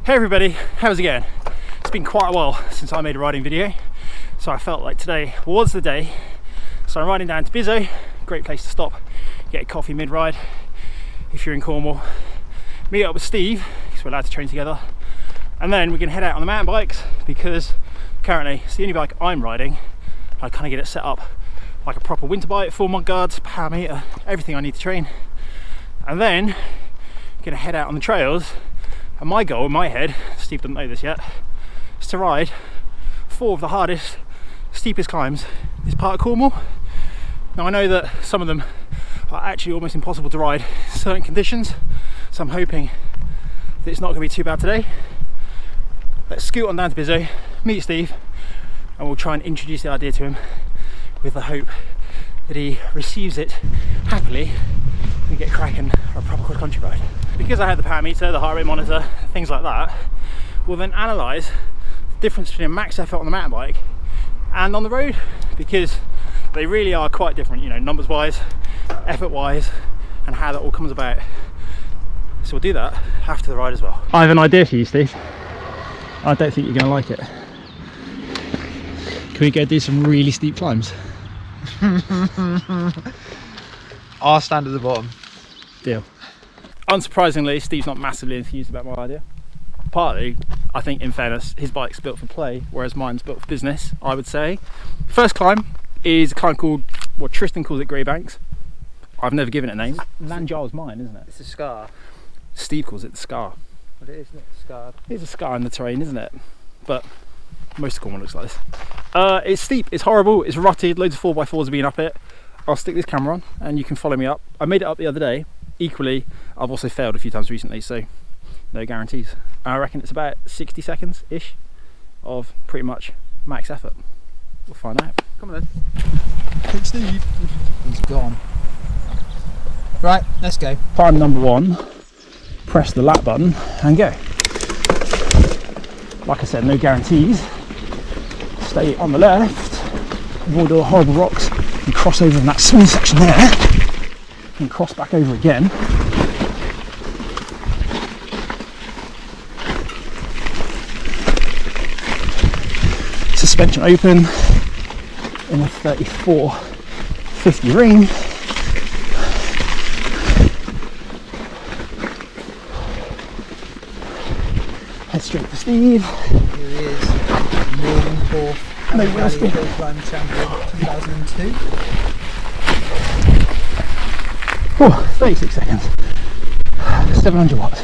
Hey everybody, how's it going? It's been quite a while since I made a riding video, so I felt like today was the day. So I'm riding down to Bizzo, great place to stop, get a coffee mid-ride if you're in Cornwall, meet up with Steve, because we're allowed to train together, and then we can head out on the mountain bikes, because currently it's the only bike I'm riding. I kind of get it set up like a proper winter bike, full mud guards, power meter, everything I need to train. And then I'm gonna head out on the trails. And my goal in my head, Steve doesn't know this yet, is to ride 4 of the hardest, steepest climbs in this part of Cornwall. Now I know that some of them are actually almost impossible to ride in certain conditions, so I'm hoping that it's not going to be too bad today. Let's scoot on down to Bizzo, meet Steve, and we'll try and introduce the idea to him with the hope that he receives it happily and get cracking for a proper cross-country ride. Because I had the power meter, the heart rate monitor, things like that, we'll then analyse the difference between a max effort on the mountain bike and on the road, because they really are quite different, you know, numbers wise, effort wise, and how that all comes about. So we'll do that after the ride as well. I have an idea for you, Steve. I don't think you're going to like it. Can we go do some really steep climbs? I'll stand at the bottom. Deal. Unsurprisingly, Steve's not massively enthused about my idea. Partly, I think in fairness, his bike's built for play, whereas mine's built for business, I would say. First climb is a climb called, what Tristan calls it, Greybanks. I've never given it a name. Lanjar's mine, isn't it? It's a scar. Steve calls it the scar. But it is not scarred. It's a scar in the terrain, isn't it? But most of Cornwall looks like this. It's steep, it's horrible, it's rutted, loads of 4x4s have been up it. I'll stick this camera on and you can follow me up. I made it up the other day. Equally, I've also failed a few times recently, so no guarantees. I reckon it's about 60 seconds-ish of pretty much max effort. We'll find out. Come on then. Take Steve. He's gone. Right, let's go. Climb number 1, press the lap button and go. Like I said, no guarantees. Stay on the left, avoid all the horrible rocks, and cross over in that small section there, and cross back over again. Suspension open in a 34-50 ring. Head straight for Steve. Here he is, Northern Fourth Valley Hill Climb Champion 2002. Oh, 36 seconds. 700 watts.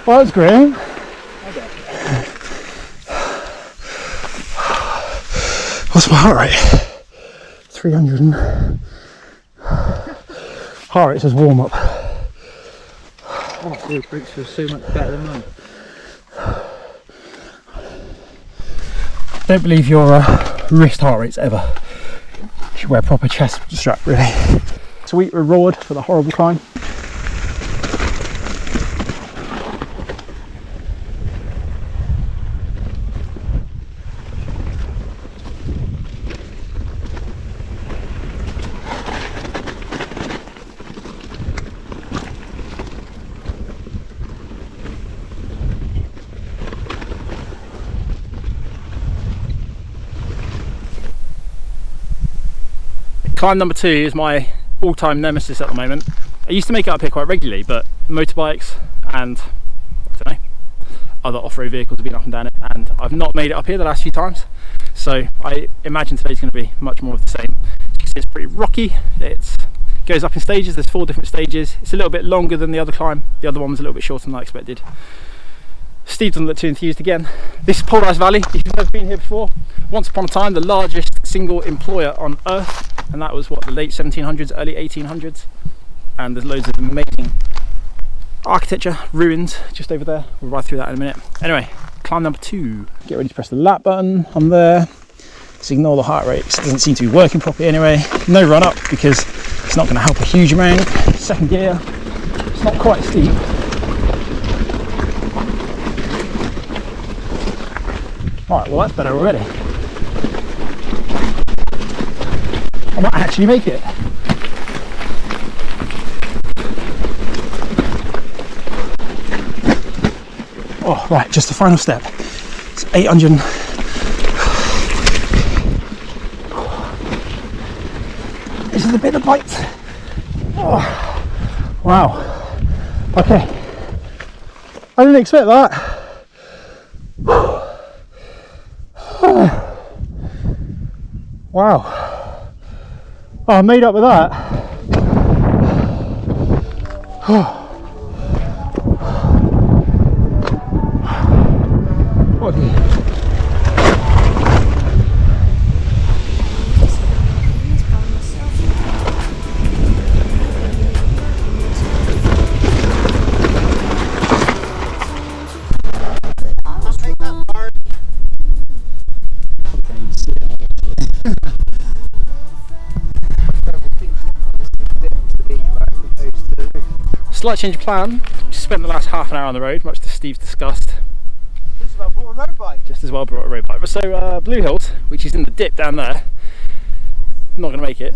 Well, that's great. What's my heart rate? 300 and... heart rate says warm up. Oh, these bricks feel so much better than mine. Don't believe your wrist heart rates ever. You should wear a proper chest strap, really. Sweet reward for the horrible climb. Climb number 2 is my all-time nemesis at the moment. I used to make it up here quite regularly, but motorbikes and, I don't know, other off-road vehicles have been up and down it, and I've not made it up here the last few times. So I imagine today's going to be much more of the same. As you can see, it's pretty rocky. It goes up in stages. There's 4 different stages. It's a little bit longer than the other climb. The other one was a little bit shorter than I expected. Steve doesn't look too enthused again. This is Polarity Valley. If you've never been here before, once upon a time the largest single employer on earth, and that was what, the late 1700s, early 1800s. And there's loads of amazing architecture, ruins just over there. We'll ride through that in a minute. Anyway, climb number 2. Get ready to press the lap button. I'm there. Just ignore the heart rate. It doesn't seem to be working properly anyway. No run up because it's not going to help a huge amount. Second gear. It's not quite steep. Alright, well that's better already. I might actually make it. Oh, right, just the final step. It's 800. This is the bit that bites. Oh, wow. Okay. I didn't expect that. Wow. Oh, I made up with that. What Slight change of plan. Just spent the last half an hour on the road, much to Steve's disgust. Just about brought a road bike. Just as well brought a road bike. But so Blue Hills, which is in the dip down there, not going to make it.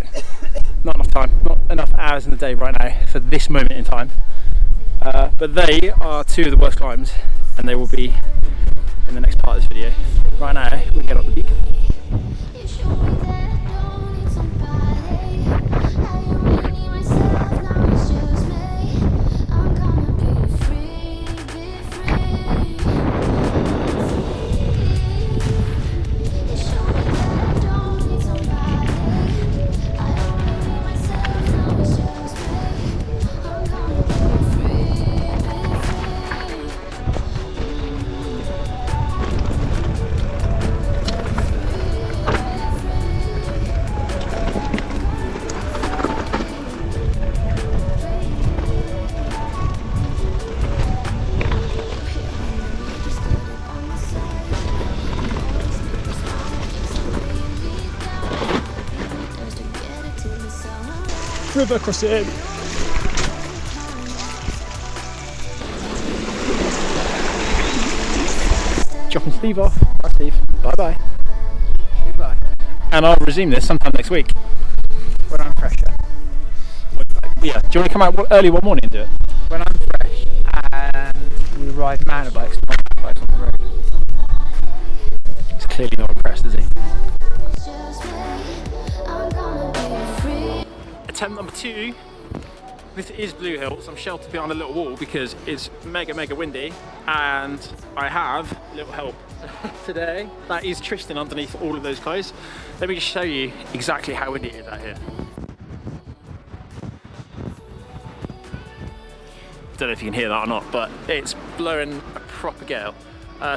Not enough time, not enough hours in the day right now for this moment in time. But they are two of the worst climbs, and they will be in the next part of this video. Right now, we get up the beacon. River crossing. Dropping Steve off. Bye Steve. Bye bye. Goodbye. And I'll resume this sometime next week. When I'm fresher. Yeah. Do you want to come out early one morning and do it? When I'm fresh and we ride mountain bikes, not bikes on the road. He's clearly not impressed, is he? Attempt number 2. This is Blue Hills. I'm sheltered behind a little wall because it's mega windy, and I have a little help today. That is Tristan underneath all of those clothes. Let me just show you exactly how windy it is out here. Don't know if you can hear that or not, but it's blowing a proper gale.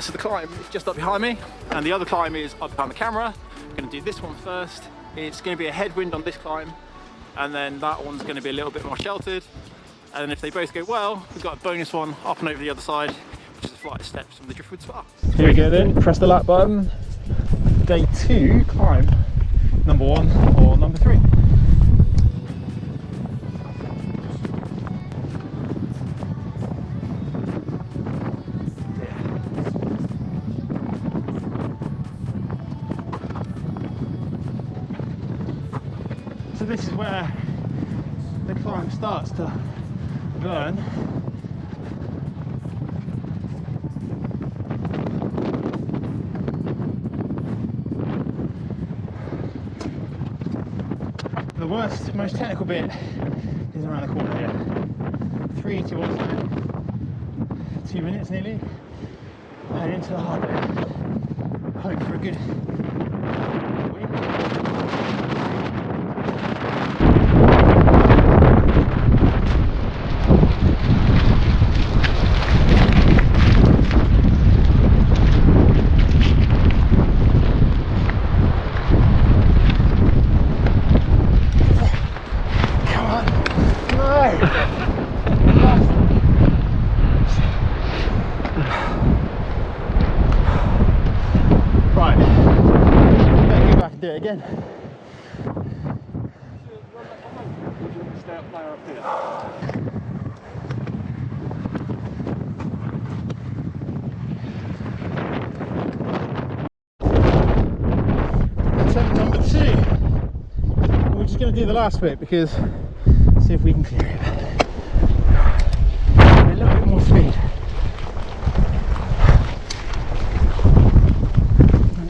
So the climb is just up behind me, and the other climb is up behind the camera. I'm going to do this one first. It's going to be a headwind on this climb, and then that one's going to be a little bit more sheltered. And then if they both go well, we've got a bonus one up and over the other side, which is a flight of steps from the Driftwood Spa. Here we go then, press the lap button. Day 2 climb, number 1 or number 3. So this is where the climb starts to burn. The worst, most technical bit is around the corner here. 3 to 1 time, 2 minutes nearly, and into the hard bit. Hope for a good win. Do it again. Stay up there up here. Attempt number 2. going to do the last bit because see if we can clear it. A little bit more speed.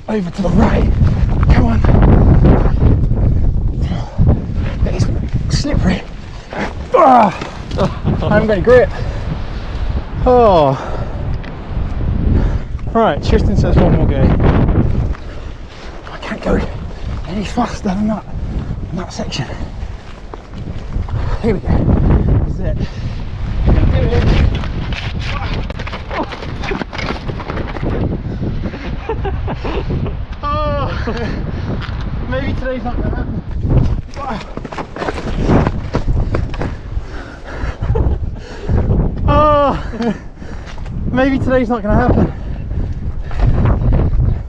Over to the right. Come on. It's slippery. I haven't got any grip. Oh. Right, Tristan says one more go. I can't go any faster than that in that section. Here we go. This is it. I'm gonna do it. Oh, maybe today's not gonna happen. Oh, maybe today's not gonna happen.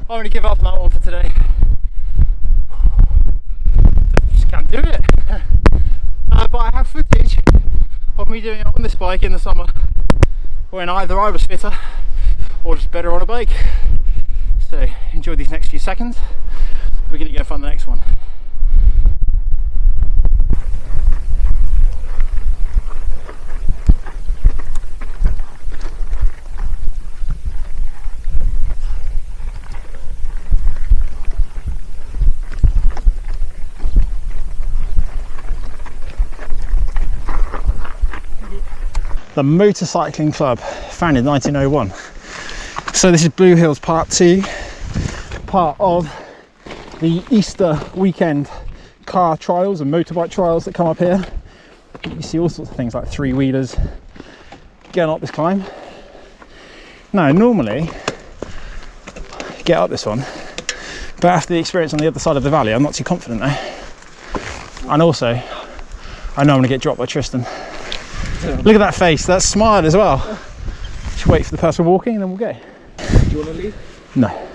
I'm going to give up on that one for today. Just can't do it. But I have footage of me doing it on this bike in the summer when either I was fitter or just better on a bike. So enjoy these next few seconds. We're going to go find the next one. The Motorcycling Club, founded in 1901. So this is Blue Hills Part 2, part of the Easter weekend car trials and motorbike trials that come up here. You see all sorts of things like three-wheelers getting up this climb. Now normally get up this one, but after the experience on the other side of the valley I'm not too confident now. And also I know I'm going to get dropped by Tristan. Look at that face, that smile as well. Just wait for the person walking and then we'll go. Do you want to leave? No.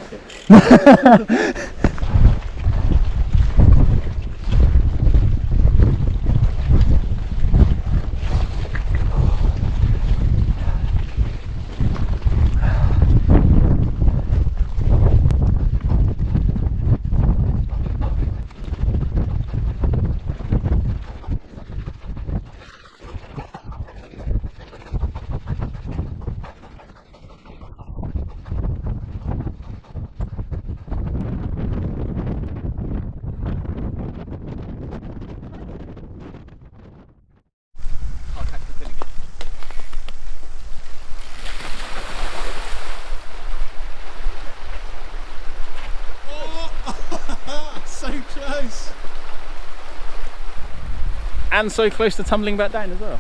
And so close to tumbling back down as well.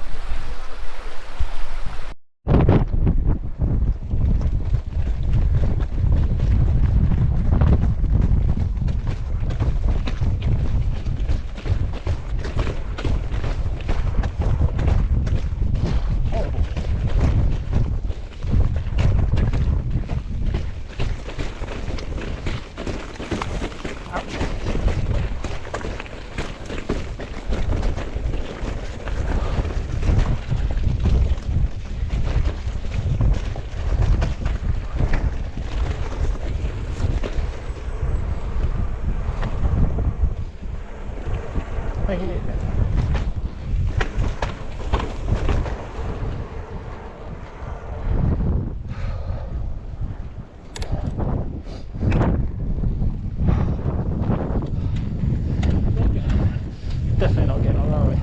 Definitely not getting on, are we?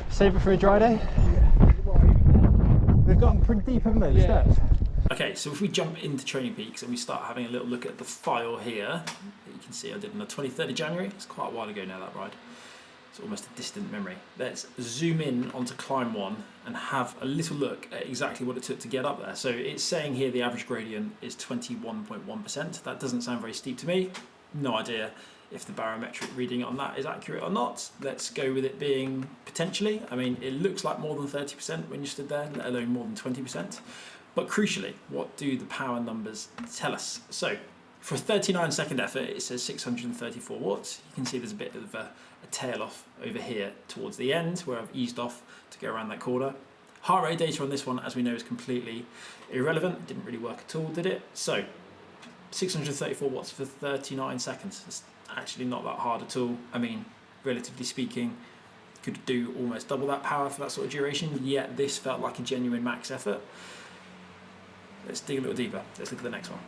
Save it for a dry day? They've gotten pretty deep, haven't they, the steps? Okay, so if we jump into Training Peaks and we start having a little look at the file here, you can see I did on the 23rd of January. It's quite a while ago now, that ride. It's almost a distant memory. Let's zoom in onto climb 1 and have a little look at exactly what it took to get up there. So it's saying here the average gradient is 21.1%. That doesn't sound very steep to me. No idea if the barometric reading on that is accurate or not. Let's go with it being potentially. I mean, it looks like more than 30% when you stood there, let alone more than 20%. But crucially, what do the power numbers tell us? So for a 39-second effort, it says 634 watts. You can see there's a bit of a tail off over here towards the end where I've eased off to go around that corner. Heart rate data on this one, as we know, is completely irrelevant. It didn't really work at all, did it? So 634 watts for 39 seconds. It's actually not that hard at all. I mean, relatively speaking, could do almost double that power for that sort of duration, yet this felt like a genuine max effort. Let's dig a little deeper. Let's look at the next one.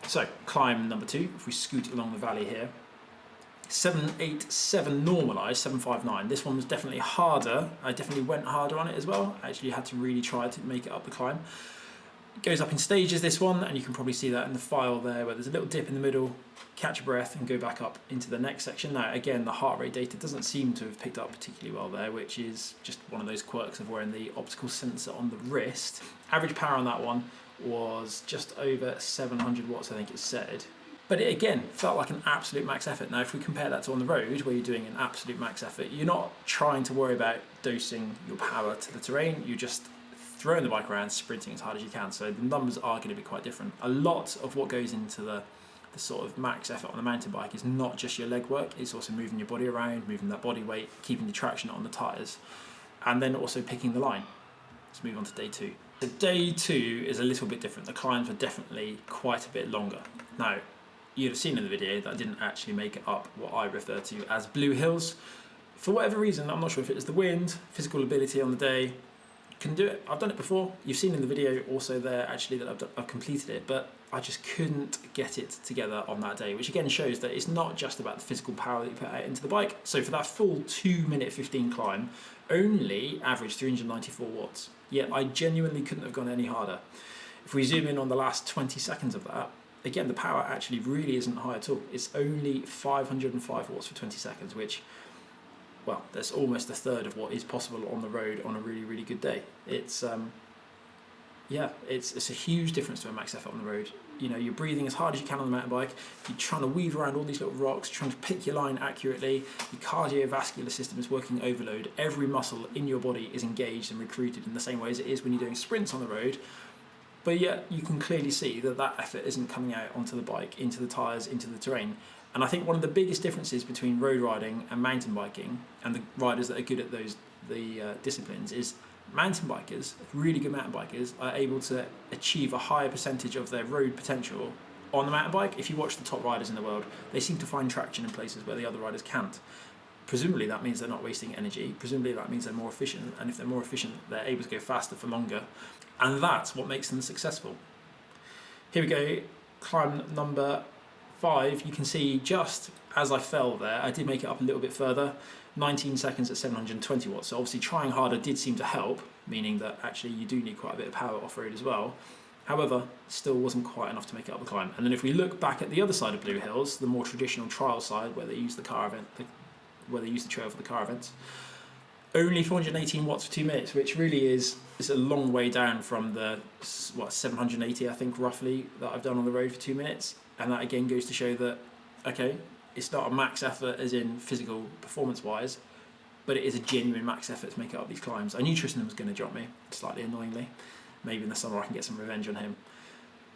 So, climb number 2, if we scoot along the valley here. 787 normalised, 759. This one was definitely harder. I definitely went harder on it as well. I actually had to really try to make it up the climb. It goes up in stages, this one, and you can probably see that in the file there, where there's a little dip in the middle, catch your breath and go back up into the next section. Now, again, the heart rate data doesn't seem to have picked up particularly well there, which is just one of those quirks of wearing the optical sensor on the wrist. Average power on that one was just over 700 watts, I think it said. But it again felt like an absolute max effort. Now, if we compare that to on the road, where you're doing an absolute max effort, you're not trying to worry about dosing your power to the terrain. You're just throwing the bike around, sprinting as hard as you can. So the numbers are going to be quite different. A lot of what goes into the sort of max effort on a mountain bike is not just your leg work. It's also moving your body around, moving that body weight, keeping the traction on the tyres, and then also picking the line. Let's move on to day 2. So day 2 is a little bit different. The climbs were definitely quite a bit longer. Now, you'd have seen in the video that I didn't actually make it up what I refer to as blue hills. For whatever reason, I'm not sure if it was the wind, physical ability on the day, couldn't do it. I've done it before. You've seen in the video also there actually that I've completed it, but I just couldn't get it together on that day, which again shows that it's not just about the physical power that you put out into the bike. So for that full 2-minute 15 climb, only averaged 394 watts. Yet I genuinely couldn't have gone any harder. If we zoom in on the last 20 seconds of that, again, the power actually really isn't high at all. It's only 505 watts for 20 seconds, which, well, that's almost a third of what is possible on the road on a really, really good day. It's it's a huge difference to a max effort on the road. You know, you're breathing as hard as you can on the mountain bike. You're trying to weave around all these little rocks, trying to pick your line accurately. Your cardiovascular system is working overload. Every muscle in your body is engaged and recruited in the same way as it is when you're doing sprints on the road. But yet you can clearly see that that effort isn't coming out onto the bike, into the tyres, into the terrain. And I think one of the biggest differences between road riding and mountain biking, and the riders that are good at the disciplines, is mountain bikers, really good mountain bikers, are able to achieve a higher percentage of their road potential on the mountain bike. If you watch the top riders in the world, they seem to find traction in places where the other riders can't. Presumably that means they're not wasting energy. Presumably that means they're more efficient. And if they're more efficient, they're able to go faster for longer. And that's what makes them successful. Here we go, climb number 5. You can see just as I fell there, I did make it up a little bit further. 19 seconds at 720 watts. So obviously trying harder did seem to help, meaning that actually you do need quite a bit of power off-road as well. However, still wasn't quite enough to make it up the climb. And then if we look back at the other side of Blue Hills, the more traditional trial side where they use the car event, where they use the trail for the car events, only 418 watts for 2 minutes, which really is a long way down from the 780 I think roughly that I've done on the road for 2 minutes. And that again goes to show that, okay, it's not a max effort as in physical performance wise, but it is a genuine max effort to make it up these climbs. I knew Tristan was going to drop me, slightly annoyingly. Maybe in the summer I can get some revenge on him.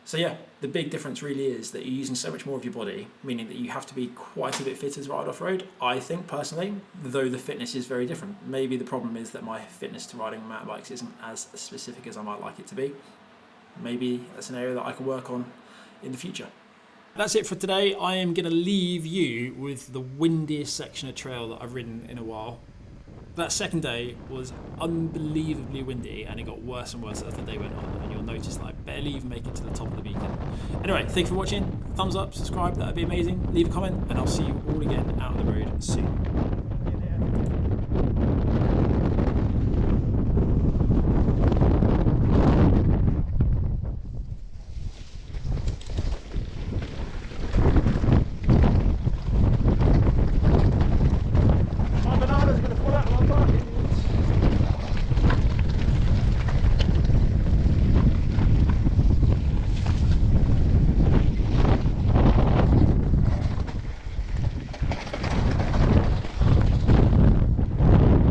So yeah, the big difference really is that you're using so much more of your body, meaning that you have to be quite a bit fitter to ride off-road, I think personally, though the fitness is very different. Maybe the problem is that my fitness to riding mountain bikes isn't as specific as I might like it to be. Maybe that's an area that I can work on in the future. That's it for today. I am going to leave you with the windiest section of trail that I've ridden in a while. That second day was unbelievably windy, and it got worse and worse as the day went on, and you'll notice that I barely even make it to the top of the beacon. Anyway, thank you for watching. Thumbs up, subscribe, that would be amazing. Leave a comment, and I'll see you all again out on the road soon.